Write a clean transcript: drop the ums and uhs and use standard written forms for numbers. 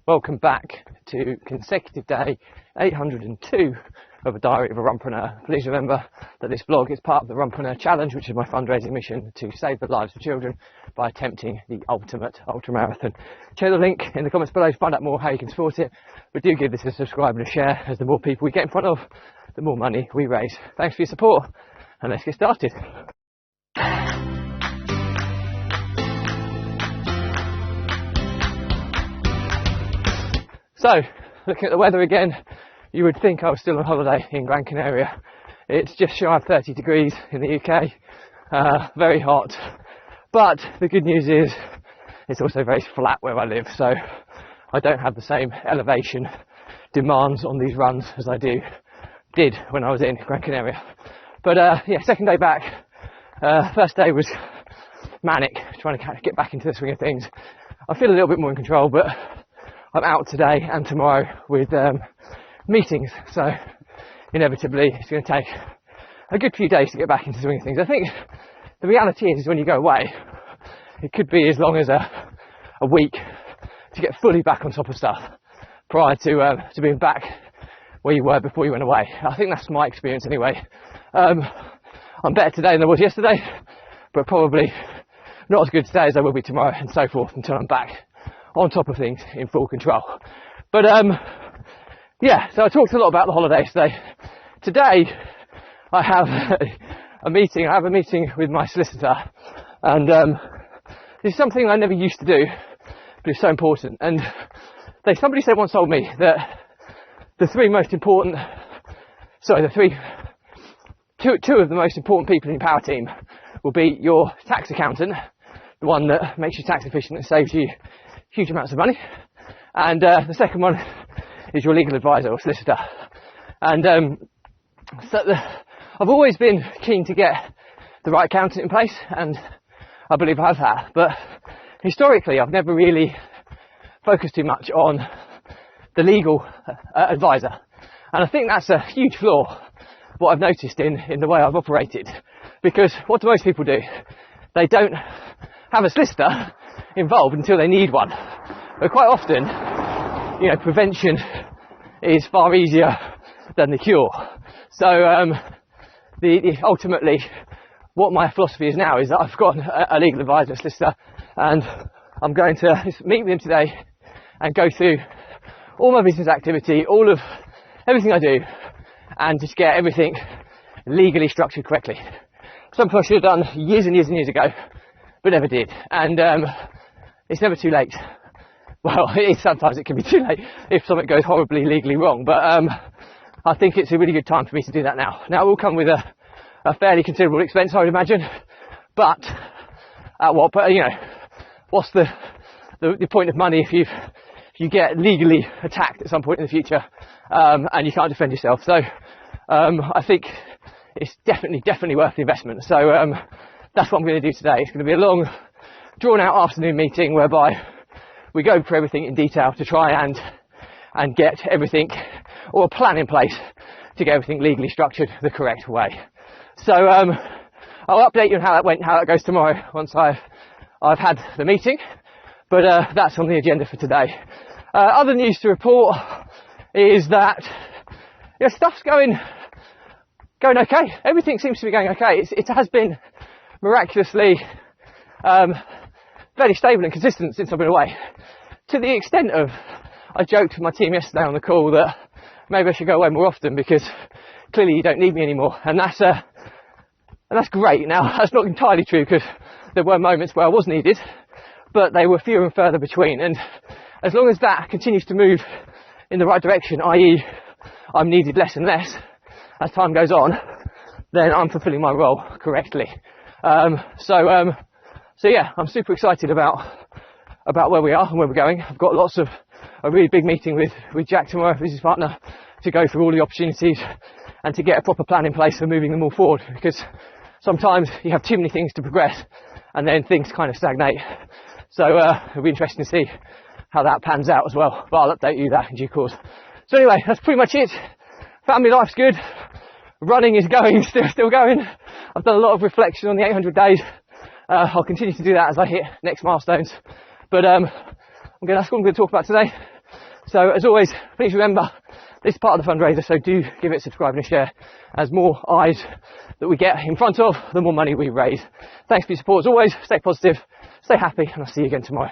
Welcome back to consecutive day 802 of a Diary of a Runpreneur. Please remember that this vlog is part of the Runpreneur Challenge, which is my fundraising mission to save the lives of children by attempting the ultimate ultramarathon. Check the link in the comments below to find out more how you can support it, but do give this a subscribe and a share, as the more people we get in front of, the more money we raise. Thanks for your support, and let's get started. So, looking at the weather again, you would think I was still on holiday in Gran Canaria. It's just shy of 30 degrees in the UK, very hot. But the good news is it's also very flat where I live, so I don't have the same elevation demands on these runs as I did when I was in Gran Canaria. But yeah, second day back. First day was manic, trying to get back into the swing of things. I feel a little bit more in control, but I'm out today and tomorrow with meetings, so inevitably it's going to take a good few days to get back into the swing of things. I think the reality is when you go away, it could be as long as a week to get fully back on top of stuff prior to being back where you were before you went away. I think that's my experience anyway. I'm better today than I was yesterday, but probably not as good today as I will be tomorrow, and so forth until I'm back on top of things in full control. But yeah, so I talked a lot about the holidays today. Today I have a meeting. I have a meeting with my solicitor, and this is something I never used to do, but it's so important. And somebody once told me that two of the most important people in your power team will be your tax accountant, the one that makes you tax efficient and saves you huge amounts of money, and the second one is your legal advisor or solicitor. And I've always been keen to get the right accountant in place, and I believe I have that, but historically I've never really focused too much on the legal advisor, and I think that's a huge flaw, what I've noticed in the way I've operated, because what do most people do? They don't have a solicitor involved until they need one. But quite often, prevention is far easier than the cure. So ultimately, what my philosophy is now is that I've got a legal advisor, a solicitor, and I'm going to meet with him today and go through all my business activity, everything I do, and just get everything legally structured correctly. Something I should have done years and years and years ago, but never did. And it's never too late. Well, sometimes it can be too late if something goes horribly legally wrong, but I think it's a really good time for me to do that now. Now, it will come with a fairly considerable expense, I would imagine, but at what? But what's the point of money if you get legally attacked at some point in the future and you can't defend yourself? So I think it's definitely worth the investment. So that's what I'm going to do today. It's going to be a long, drawn-out afternoon meeting whereby we go through everything in detail to try and get everything, or a plan in place to get everything legally structured the correct way. So I'll update you on how that went, how that goes tomorrow once I've had the meeting. But that's on the agenda for today. Other news to report is that stuff's going okay. Everything seems to be going okay. It has been miraculously fairly stable and consistent since I've been away, to the extent of, I joked with my team yesterday on the call that maybe I should go away more often because clearly you don't need me anymore, and that's great. Now, that's not entirely true, because there were moments where I was needed, but they were fewer and further between, and as long as that continues to move in the right direction, i.e. I'm needed less and less as time goes on, then I'm fulfilling my role correctly. So yeah, I'm super excited about where we are and where we're going. I've got a really big meeting with Jack tomorrow, business partner, to go through all the opportunities and to get a proper plan in place for moving them all forward, because sometimes you have too many things to progress and then things kind of stagnate. So it'll be interesting to see how that pans out as well, but I'll update you that in due course. So anyway, that's pretty much it. Family life's good. Running is going, still going. I've done a lot of reflection on the 800 days. I'll continue to do that as I hit next milestones. But that's what I'm going to talk about today. So as always, please remember, this is part of the fundraiser, so do give it a subscribe and a share. As more eyes that we get in front of, the more money we raise. Thanks for your support as always. Stay positive, stay happy, and I'll see you again tomorrow.